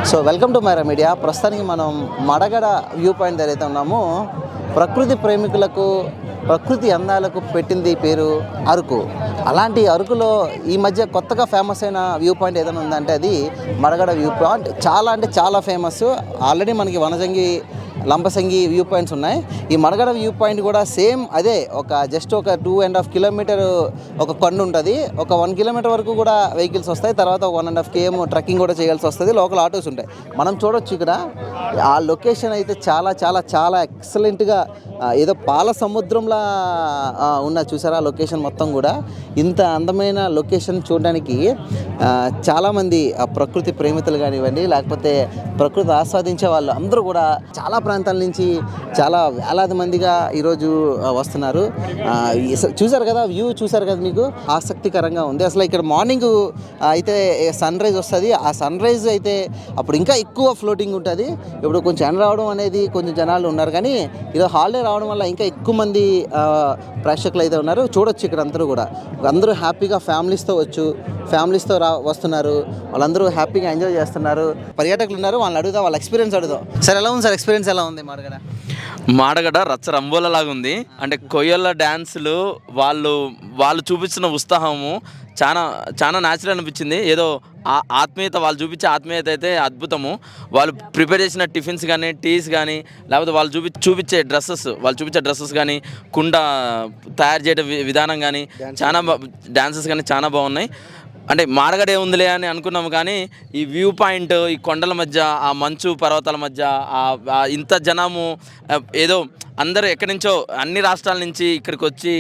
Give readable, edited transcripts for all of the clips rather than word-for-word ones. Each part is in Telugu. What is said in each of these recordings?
So welcome to Myra media. ప్రస్తుతానికి మనం మడగడ వ్యూ పాయింట్ దగ్గర అయితే ఉన్నాము. ప్రకృతి ప్రేమికులకు, ప్రకృతి అందాలకు పెట్టింది పేరు అరకు. అలాంటి అరకులో ఈ మధ్య కొత్తగా ఫేమస్ అయిన వ్యూ పాయింట్ ఏదైనా ఉందంటే అది మడగడ వ్యూ పాయింట్. చాలా అంటే చాలా ఫేమస్. ఆల్రెడీ మనకి వనజంగి, లంబసంగి వ్యూ పాయింట్స్ ఉన్నాయి. ఈ మడగడ వ్యూ పాయింట్ కూడా సేమ్ అదే. జస్ట్ ఒక 2.5 కిలోమీటర్ ఒక కొండ ఉంటుంది. ఒక 1 కిలోమీటర్ వరకు కూడా వెహికల్స్ వస్తాయి. తర్వాత 1.5 km ట్రెక్కింగ్ కూడా చేయాల్సి వస్తుంది. లోకల్ ఆటోస్ ఉంటాయి. మనం చూడొచ్చు ఇక్కడ ఆ లొకేషన్ అయితే చాలా చాలా చాలా ఎక్సలెంట్గా, ఏదో పాల సముద్రంలా ఉన్న చూసారా లొకేషన్ మొత్తం కూడా. ఇంత అందమైన లొకేషన్ చూడడానికి చాలామంది ప్రకృతి ప్రేమితులు కానివ్వండి, లేకపోతే ప్రకృతి ఆస్వాదించే వాళ్ళు అందరూ కూడా చాలా ప్రాంతాల నుంచి చాలా వేలాది మందిగా ఈరోజు వస్తున్నారు. చూసారు కదా, వ్యూ చూసారు కదా, మీకు ఆసక్తికరంగా ఉంది. అసలు ఇక్కడ మార్నింగ్ అయితే సన్ రైజ్ వస్తుంది. ఆ సన్ రైజ్ అయితే అప్పుడు ఇంకా ఎక్కువ ఫ్లోటింగ్ ఉంటుంది. ఇప్పుడు కొంచెం ఎండ రావడం అనేది కొంచెం జనాలు ఉన్నారు, కానీ ఈరోజు హాలిడే రావడం వల్ల ఇంకా ఎక్కువ మంది ప్రేక్షకులు అయితే ఉన్నారు. చూడొచ్చు ఇక్కడ అందరూ హ్యాపీగా ఫ్యామిలీస్తో వస్తున్నారు. వాళ్ళందరూ హ్యాపీగా ఎంజాయ్ చేస్తున్నారు. పర్యాటకులు ఉన్నారు, వాళ్ళని అడుగుదాం, వాళ్ళ ఎక్స్పీరియన్స్ అడుగుదాం. సార్ ఎలా ఉంది సార్ ఎక్స్పీరియన్స్? ఎలా ఉంది మాడగడ రచ్చ రంబోలలాగా ఉంది. అంటే కొయ్యల డ్యాన్సులు వాళ్ళు చూపించిన ఉత్సాహము చాలా చాలా న్యాచురల్ అనిపించింది. ఏదో ఆత్మీయత, వాళ్ళు చూపించే ఆత్మీయత అయితే అద్భుతము. వాళ్ళు ప్రిపేర్ చేసిన టిఫిన్స్ కానీ, టీస్ కానీ, లేకపోతే వాళ్ళు చూపించే డ్రెస్సెస్ కానీ, కుండ తయారు చేయడం విధానం కానీ, చాలా డ్యాన్సెస్ కానీ చాలా బాగున్నాయి. అంటే మాడగడ ఏముందిలే అని అనుకున్నాము, కానీ ఈ వ్యూ పాయింట్, ఈ కొండల మధ్య, ఆ మంచు పర్వతాల మధ్య ఇంత జనము, ఏదో అందరూ ఎక్కడి నుంచో అన్ని రాష్ట్రాల నుంచి ఇక్కడికి వచ్చి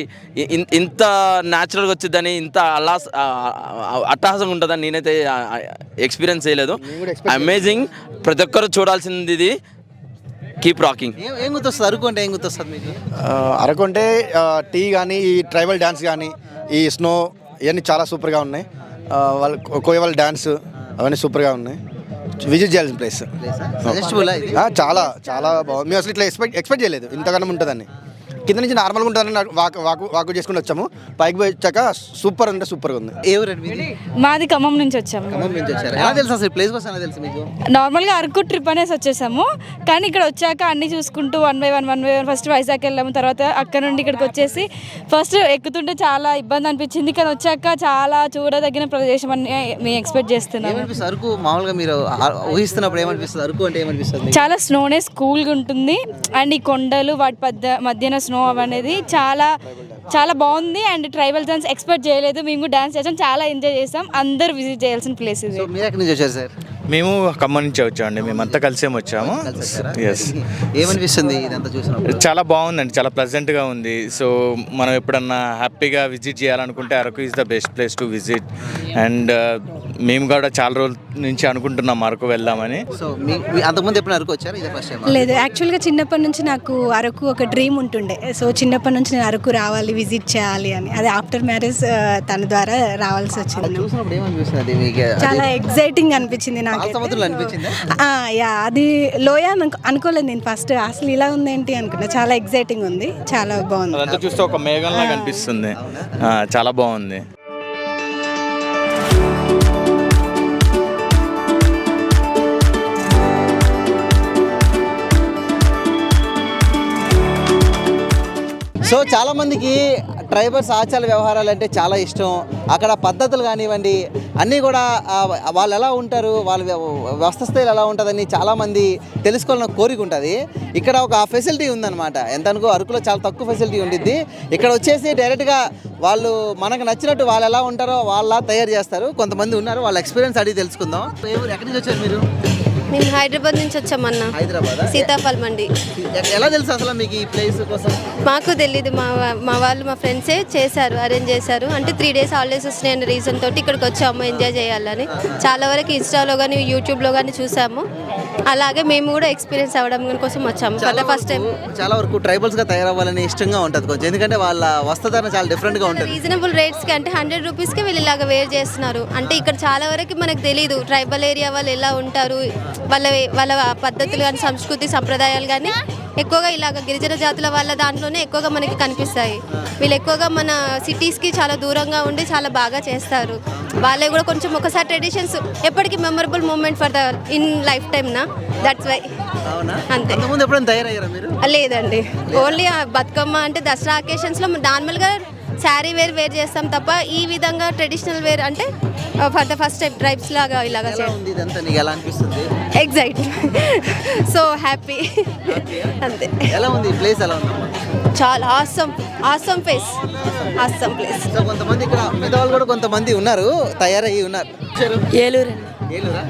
ఇంత న్యాచురల్గా వచ్చిందని, ఇంత అట్టహాసంగా ఉంటుందని నేనైతే ఎక్స్పీరియన్స్ చేయలేదు. అమేజింగ్. ప్రతి ఒక్కరు చూడాల్సింది ఇది. Keep rocking. ఏం గుర్తొస్తుంది అరకు అంటే? ఏం గుర్తొస్తుంది మీకు? అరకు అంటే టీ కానీ, ఈ ట్రైబల్ డ్యాన్స్ కానీ, ఈ స్నో, ఇవన్నీ చాలా సూపర్గా ఉన్నాయి. కోయవాళ్ళ డ్యాన్స్ అవన్నీ సూపర్గా ఉన్నాయి. విజిట్ చేయాల్సిన ప్లేస్. చాలా చాలా బాగుంది. మేము అసలు ఇట్లా ఎక్స్పెక్ట్ చేయలేదు ఇంతగానం ఉంటుందని. కింద నుంచి నార్మల్గా ఉంటుందని వాకు చేసుకుని వచ్చాము. పైకి పోయి వచ్చాక సూపర్ అంటే సూపర్గా ఉంది. మాది ఖమ్మం నుంచి వచ్చాము. నార్మల్గా అరకు ట్రిప్ అనేసి వచ్చేసాము, కానీ ఇక్కడ వచ్చాక అన్ని చూసుకుంటూ one by one first Vizag వెళ్ళాము. తర్వాత అక్కడ నుండి ఇక్కడికి వచ్చేసి ఫస్ట్ ఎక్కుతుంటే చాలా ఇబ్బంది అనిపించింది, కానీ వచ్చాక చాలా చూడదగిన ప్రదేశం అని మేము ఎక్స్పెక్ట్ చేస్తున్నాము. అరకు మామూలుగా మీరు ఊహిస్తున్నప్పుడు ఏమనిపిస్తుంది? అరకు అంటే ఏమనిపిస్తుంది? చాలా స్నోనెస్ కూల్గా ఉంటుంది. అండ్ ఈ కొండలు వాటి మధ్యన స్నో అనేది చాలా చాలా బాగుంది. అండ్ ట్రైబల్ డాన్స్ ఎక్స్పెక్ట్ చేయలేదు. మేము డాన్స్ చేసాం, చాలా ఎంజాయ్ చేసాం. అందరూ విజిట్ చేయాల్సిన ప్లేస్ ఇది. మీరు ఎక్కడి నుంచి వచ్చారు సార్? మేము ఖమ్మం నుంచి వచ్చామండి. మేమంతా కలిసే వచ్చాము. ఎస్. ఏమనిపిస్తుంది ఇదంతా చూసినప్పుడు? చాలా బాగుందండి, చాలా ప్లెజెంట్గా ఉంది. సో మనం ఎప్పుడన్నా హ్యాపీగా విజిట్ చేయాలనుకుంటే Araku is the best place to visit. And మేము కూడా చాలా రోజుల నుంచి అనుకుంటున్నాం అరకు వెళ్దామని. సో అంతకుముందు ఎప్పుడు అరకు వచ్చారు? ఇదే ఫస్ట్ టైం? లేదు, యాక్చువల్గా చిన్నప్పటి నుంచి నాకు అరకు ఒక డ్రీమ్ ఉంటుండే. సో చిన్నప్పటి నుంచి నేను అరకు రావాలి, విజిట్ చేయాలి అని. అది ఆఫ్టర్ మ్యారేజ్ తన ద్వారా రావాల్సి వచ్చింది. చాలా ఎక్సైటింగ్ అనిపించింది నాకు. అది లోయ అనుకోలేదు నేను ఫస్ట్. అసలు ఇలా ఉందేంటి అనుకున్నా. చాలా ఎక్సైటింగ్ ఉంది, చాలా బాగుంది. అదంతా చూస్తే ఒక మేఘంలా కనిపిస్తుంది. చాలా బాగుంది. సో చాలామందికి ట్రైబల్స్ ఆచార వ్యవహారాలు అంటే చాలా ఇష్టం. అక్కడ పద్ధతులు కానివ్వండి అన్నీ కూడా వాళ్ళు ఎలా ఉంటారు, వాళ్ళ వ్యవస్థ ఎలా ఉంటుందని చాలామంది తెలుసుకోవాలని కోరిక ఉంటుంది. ఇక్కడ ఒక ఫెసిలిటీ ఉందన్నమాట. ఎంత అనుకో అరకులో చాలా తక్కువ ఫెసిలిటీ ఉండిద్ది. ఇక్కడ వచ్చేసి డైరెక్ట్గా వాళ్ళు మనకు నచ్చినట్టు వాళ్ళు ఎలా ఉంటారో వాళ్ళ తయారు చేస్తారు. కొంతమంది ఉన్నారు, వాళ్ళ ఎక్స్పీరియన్స్ అడిగి తెలుసుకుందాం. ఎక్కడి నుంచి వచ్చారు మీరు? మేము హైదరాబాద్ నుంచి వచ్చామన్న. హైదరాబాద్ సీతాఫల్ మండి. ఎలా తెలుసు అసలు మీకు ఈ ప్లేస్ కోసం? మాకు తెలీదు, మా వాళ్ళు మా ఫ్రెండ్సే చేశారు, అరేంజ్ చేశారు. అంటే 3 days హాలిడేస్ వస్తున్నాయన్న రీజన్ తోటి ఇక్కడికి వచ్చాము ఎంజాయ్ చేయాలని. చాలా వరకు ఇన్స్టాలో కానీ యూట్యూబ్లో కానీ చూసాము. అలాగే మేము కూడా ఎక్స్పీరియన్స్ అవ్వడం కోసం వచ్చాము. First time. చాలా వరకు ట్రైబల్స్గా తయారవ్వాలని ఇష్టంగా ఉంటుంది కొంచెం, ఎందుకంటే వాళ్ళ వస్త్రధారణ చాలా డిఫరెంట్గా ఉంటుంది. రీజనబుల్ రేట్స్కి అంటే 100 రూపీస్కి వీళ్ళు ఇలాగ వేర్ చేస్తున్నారు. అంటే ఇక్కడ చాలా వరకు మనకు తెలీదు ట్రైబల్ ఏరియా వాళ్ళు ఎలా ఉంటారు, వాళ్ళ పద్ధతులు కానీ సంస్కృతి సంప్రదాయాలు కానీ ఎక్కువగా ఇలాగ గిరిజన జాతుల వాళ్ళ దాంట్లోనే ఎక్కువగా మనకి కనిపిస్తాయి. వీళ్ళు ఎక్కువగా మన సిటీస్కి చాలా దూరంగా ఉండి చాలా బాగా చేస్తారు. వాళ్ళే కూడా కొంచెం ఒకసారి ట్రెడిషన్స్ ఎప్పటికీ memorable moment for the in life time నా, దట్స్ వై. అంతే. ముందు ఎప్పుడైనా తయారయ్యారా మీరు? లేదండి, ఓన్లీ బతుకమ్మ అంటే దసరా అకేషన్స్లో నార్మల్గా శారీ వేర్ చేస్తాం తప్ప ఈ విధంగా ట్రెడిషనల్ వేర్ అంటే for the first time tribes లాగా ఇలాగా ఉంది ఇదంతా నీకు ఎలా అనిపిస్తుంది? ఎగ్జైట్, సో హ్యాపీ, అంతే. ఎలా ఉంది ప్లేస్? ఎలా ఉంది? చాలా ఆసమ్ ప్లేస్. సో కొంతమంది ఇక్కడ పెద్దవాళ్ళు కూడా కొంతమంది ఉన్నారు, తయారయ్యి ఉన్నారు. ఏలూరు అండి. ఏలూరా?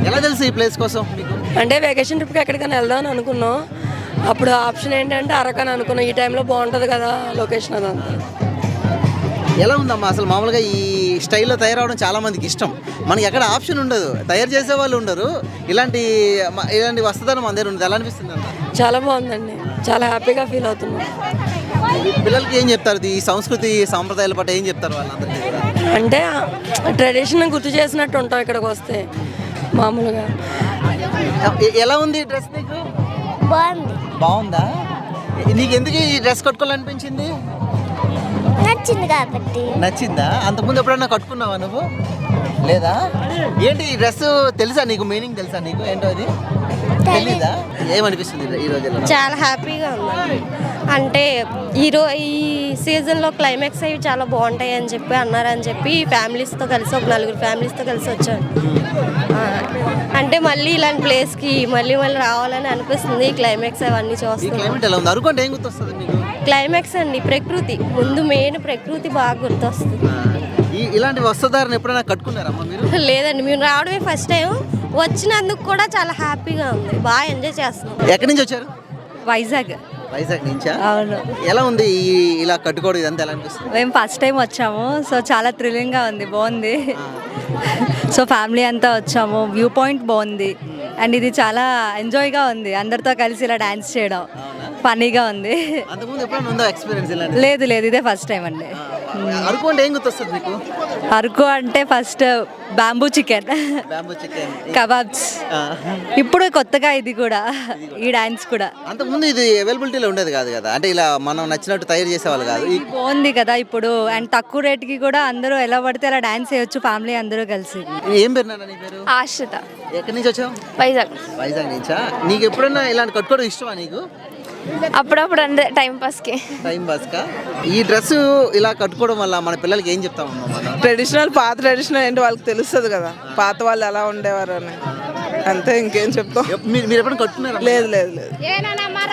ఎలా తెలుసు ఈ ప్లేస్ కోసం మీకు? అంటే వెకేషన్ ట్రిప్కి ఎక్కడికైనా వెళ్దామని అనుకున్నాం. అప్పుడు ఆప్షన్ ఏంటంటే అరకని అనుకున్నాం. ఈ టైంలో బాగుంటుంది కదా లొకేషన్ అదంతా. ఎలా ఉందమ్మా అసలు? మామూలుగా ఈ స్టైల్లో తయారవడం చాలా మందికి ఇష్టం. మనకి ఎక్కడ ఆప్షన్ ఉండదు, తయారు చేసే వాళ్ళు ఉండరు. ఇలాంటి వస్తుందని మన దగ్గర ఉండదు. ఎలా అనిపిస్తుంది అన్న? చాలా బాగుందండి, చాలా హ్యాపీగా ఫీల్ అవుతున్నాం. పిల్లలకి ఏం చెప్తారు? ఈ సంస్కృతి సాంప్రదాయాల పట్ల ఏం చెప్తారు వాళ్ళందరికీ? అంటే ట్రెడిషన్ గుర్తు చేసినట్టు ఉంటాం ఇక్కడికి వస్తే మామూలుగా. ఎలా ఉంది ఈ డ్రెస్ నీకు? బాగుంది. బాగుందా? నీకు ఎందుకు ఈ డ్రెస్ కట్టుకోవాలనిపించింది? నచ్చింది కాబట్టి. నచ్చిందా? అంతకుముందు ఎప్పుడన్నా కట్టుకున్నావా నువ్వు? లేదా? ఏంటి ఈ డ్రెస్ తెలుసా నీకు? మీనింగ్ తెలుసా నీకు? ఏంటో అది తెలీదా? ఏమనిపిస్తుంది ఈ రోజుల్లో? చాలా హ్యాపీగా ఉంది. అంటే ఈ సీజన్లో క్లైమాక్స్ అవి చాలా బాగుంటాయి అని చెప్పి అన్నారని చెప్పి ఫ్యామిలీస్తో కలిసి ఒక 4 ఫ్యామిలీస్తో కలిసి వచ్చాను. అంటే మళ్ళీ ఇలాంటి ప్లేస్కి మళ్ళీ రావాలని అనిపిస్తుంది. ఈ క్లైమాక్స్ అవన్నీ చూస్తాను. క్లైమేట్ ఎలా ఉంది? అనుకోండి ఏం గుర్తొస్తుంది మీకు? క్లైమాక్స్ అండి, ప్రకృతి ముందు, మెయిన్ ప్రకృతి బాగా గుర్తొస్తుంది. ఇలాంటి వస్త్రధారణ ఎప్పుడైనా కట్టుకున్నారమ్మా మీరు? లేదండి, మేము రావడమే ఫస్ట్ టైం. వచ్చినందుకు కూడా చాలా హ్యాపీగా ఉంది, బాగా ఎంజాయ్ చేస్తున్నాం. ఎక్కడి నుంచి వచ్చారు? వైజాగ్. వైజాగ్ నుంచా? అవును. ఎలా ఉంది ఇలా కట్టుకోవడం? ఇదంతా ఎలా అనిపిస్తుంది? మేము ఫస్ట్ టైం వచ్చాము, సో చాలా థ్రిల్లింగ్గా ఉంది, బాగుంది. సో ఫ్యామిలీ అంతా వచ్చాము, వ్యూ పాయింట్ బాగుంది అండ్ ఇది చాలా ఎంజాయ్గా ఉంది. అందరితో కలిసి ఇలా డాన్స్ చేయడం ఫనీగా ఉంది. అంతకుముందు ఎప్పుడైనా ఉందా ఎక్స్పీరియన్స్? లేదు, ఇదే ఫస్ట్ టైం అండి. అరకు అంటే ఏం గుర్తొస్తుంది మీకు? అరకు అంటే ఫస్ట్ బ్యాంబూ చికెన్, కబాబ్స్. ఇప్పుడు కొత్తగా ఇది కూడా, ఈ డాన్స్ కూడా. అంతకుముందు ఇది అవైలబిలిటీలో ఉండేది కాదు కదా, అంటే ఇలా మనం నచ్చినట్టు తయారు చేసేవాళ్ళు కాదు. బాగుంది కదా ఇప్పుడు, అండ్ తక్కువ రేట్కి కూడా అందరూ ఎలా పడితే అలా డాన్స్ చేయొచ్చు ఫ్యామిలీ అందరూ కలిసి. ఏం పేరు నాన్న నీ పేరు? ఆశ్రిత. ఎక్కడి నుంచి వచ్చావు? వైజాగ్. వైజాగ్ నుంచా? నీకు ఎప్పుడన్నా ఇలాంటి కట్టుకోవడం ఇష్టమా నీకు? అప్పుడప్పుడు అంటే టైం పాస్కి. టైం పాస్కా? ఈ డ్రెస్ ఇలా కట్టుకోవడం వల్ల మన పిల్లలకి ఏం చెప్తామమ్మా మనం? పాత ట్రెడిషనల్ ఏంటి వాళ్ళకి తెలుస్తుంది కదా, పాత వాళ్ళు ఎలా ఉండేవారు అని. అంతే, ఇంకేం చెప్తాం. మీరు ఎప్పుడైనా కట్టుకున్నారా? లేదు.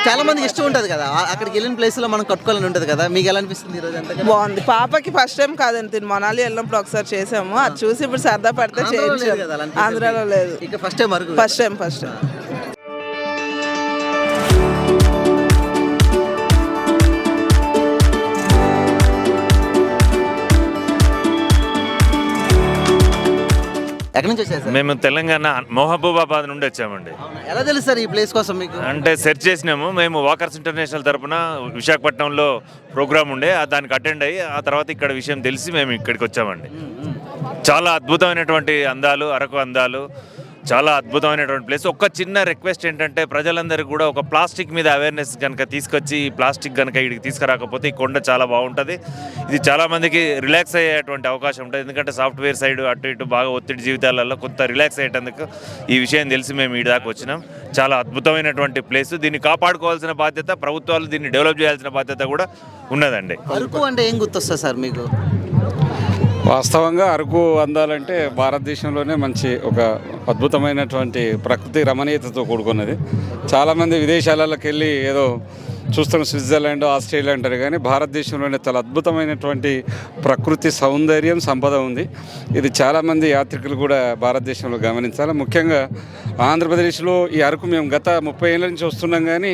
చాలా మందికి ఇష్టం ఉంటుంది కదా, అక్కడికి వెళ్ళిన ప్లేస్ లో మనం కట్టుకోవాలని ఉంటుంది కదా. మీకు ఎలా అనిపిస్తుంది ఈ రోజు అంతా? బాగుంది. పాపకి ఫస్ట్ టైం కాదండి, తిని మనాలి వెళ్ళినప్పుడు ఒకసారి చేసాము, అది చూసి ఇప్పుడు సరదా పడితే చేయించాము. ఆంధ్రాలో లేదు, ఇక first time Araku. First time. ఎక్కడి నుంచి వచ్చారు సార్? మేము తెలంగాణ మహబూబాబాద్ నుండి వచ్చామండి. ఎలా తెలుసు సార్ ఈ ప్లేస్ కోసం మీకు? అంటే సెర్చ్ చేసినాము. మేము వాకర్స్ ఇంటర్నేషనల్ తరపున విశాఖపట్నంలో ప్రోగ్రామ్ ఉండే, దానికి అటెండ్ అయ్యి ఆ తర్వాత ఇక్కడ విషయం తెలిసి మేము ఇక్కడికి వచ్చామండి. చాలా అద్భుతమైనటువంటి అందాలు, అరకు అందాలు, చాలా అద్భుతమైనటువంటి ప్లేస్. ఒక చిన్న రిక్వెస్ట్ ఏంటంటే ప్రజలందరికీ కూడా ఒక ప్లాస్టిక్ మీద అవేర్నెస్ కనుక తీసుకొచ్చి, ఈ ప్లాస్టిక్ కనుక ఇక్కడికి తీసుకురాకపోతే ఈ కొండ చాలా బాగుంటుంది. ఇది చాలామందికి రిలాక్స్ అయ్యేటువంటి అవకాశం ఉంటుంది. ఎందుకంటే సాఫ్ట్వేర్ సైడ్ అటు ఇటు బాగా ఒత్తిడి జీవితాలలో కొంత రిలాక్స్ అయ్యేటందుకు ఈ విషయం తెలిసి మేము ఈ దాకా వచ్చినాం. చాలా అద్భుతమైనటువంటి ప్లేస్. దీన్ని కాపాడుకోవాల్సిన బాధ్యత ప్రభుత్వాలు, దీన్ని డెవలప్ చేయాల్సిన బాధ్యత కూడా ఉన్నదండి. అరకు అంటే ఏం గుర్తొస్తుంది సార్ మీకు? వాస్తవంగా అరకు అందాలంటే భారతదేశంలోనే మంచి ఒక అద్భుతమైనటువంటి ప్రకృతి రమణీయతతో కూడుకున్నది. చాలామంది విదేశాలకు వెళ్ళి ఏదో చూస్తున్న స్విట్జర్లాండ్, ఆస్ట్రేలియా అంటారు, కానీ భారతదేశంలోనే చాలా అద్భుతమైనటువంటి ప్రకృతి సౌందర్యం, సంపద ఉంది. ఇది చాలామంది యాత్రికులు కూడా భారతదేశంలో గమనించాలి. ముఖ్యంగా ఆంధ్రప్రదేశ్లో ఈ అరకు మేము గత 30 ఏళ్ళ నుంచి వస్తున్నాం, కానీ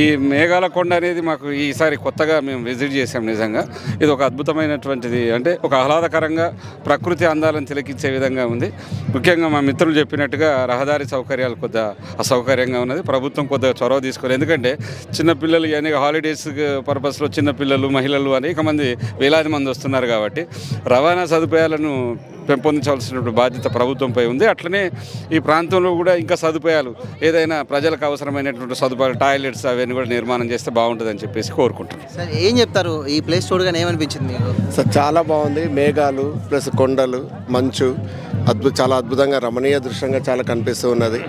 ఈ మేఘాల కొండ అనేది మాకు ఈసారి కొత్తగా మేము విజిట్ చేసాం. నిజంగా ఇది ఒక అద్భుతమైనటువంటిది, అంటే ఒక ఆహ్లాదకరంగా ప్రకృతి అందాలను తిలకించే విధంగా ఉంది. ముఖ్యంగా మా మిత్రులు చెప్పినట్టుగా రహదారి సౌకర్యాలు కొద్దిగా అసౌకర్యంగా ఉన్నది. ప్రభుత్వం కొద్దిగా చొరవ తీసుకోవాలి. ఎందుకంటే చిన్నపిల్లలు పిల్లలు అనేక హాలిడేస్ పర్పస్లో చిన్నపిల్లలు మహిళలు అనేక మంది వేలాది మంది వస్తున్నారు కాబట్టి రవాణా సదుపాయాలను పెంపొందించాల్సిన బాధ్యత ప్రభుత్వంపై ఉంది. అట్లనే ఈ ప్రాంతంలో కూడా ఇంకా సదుపాయాలు ఏదైనా ప్రజలకు అవసరమైనటువంటి సదుపాయాలు టాయిలెట్స్ అవన్నీ కూడా నిర్మాణం చేస్తే బాగుంటుందని చెప్పేసి కోరుకుంటున్నాను. సార్ ఏం చెప్తారు ఈ ప్లేస్ చూడగానే ఏమనిపించింది మీకు? సార్ చాలా బాగుంది. మేఘాలు ప్లస్ కొండలు మంచు చాలా అద్భుతంగా రమణీయ దృశ్యంగా చాలా కనిపిస్తూ ఉన్నది.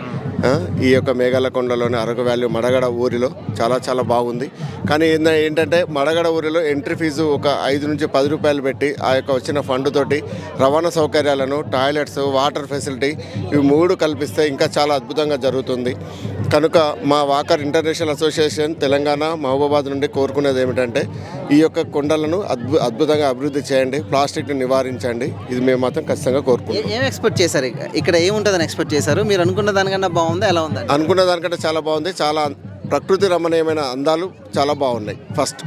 ఈ యొక్క మేఘాల కొండలోని అరకు వ్యాలీ మడగడ ఊరిలో చాలా చాలా బాగుంది. కానీ ఏంటంటే మడగడ ఊరిలో ఎంట్రీ ఫీజు ఒక 5 నుంచి 10 రూపాయలు పెట్టి ఆ యొక్క వచ్చిన ఫండ్ తోటి రవాణా సౌకర్యాలను, టాయిలెట్స్, వాటర్ ఫెసిలిటీ ఇవి 3 కల్పిస్తే ఇంకా చాలా అద్భుతంగా జరుగుతుంది. కనుక మా walker international association Telangana Mahabubabad నుండి కోరుకునేది ఏమిటంటే ఈ యొక్క కొండలను అద్భుతంగా అభివృద్ధి చేయండి, ప్లాస్టిక్ని నివారించండి. ఇది మేము మాత్రం ఖచ్చితంగా కోరుకుంటాం. ఏం ఎక్స్పెక్ట్ చేశారు? ఇక్కడ ఏముంటుందని ఎక్స్పెక్ట్ చేశారు? మీరు అనుకున్న దానికన్నా బాగుందా, ఎలా ఉందా? అనుకున్న దానికంటే చాలా బాగుంది. చాలా ప్రకృతి రమణీయమైన అందాలు చాలా బాగున్నాయి. ఫస్ట్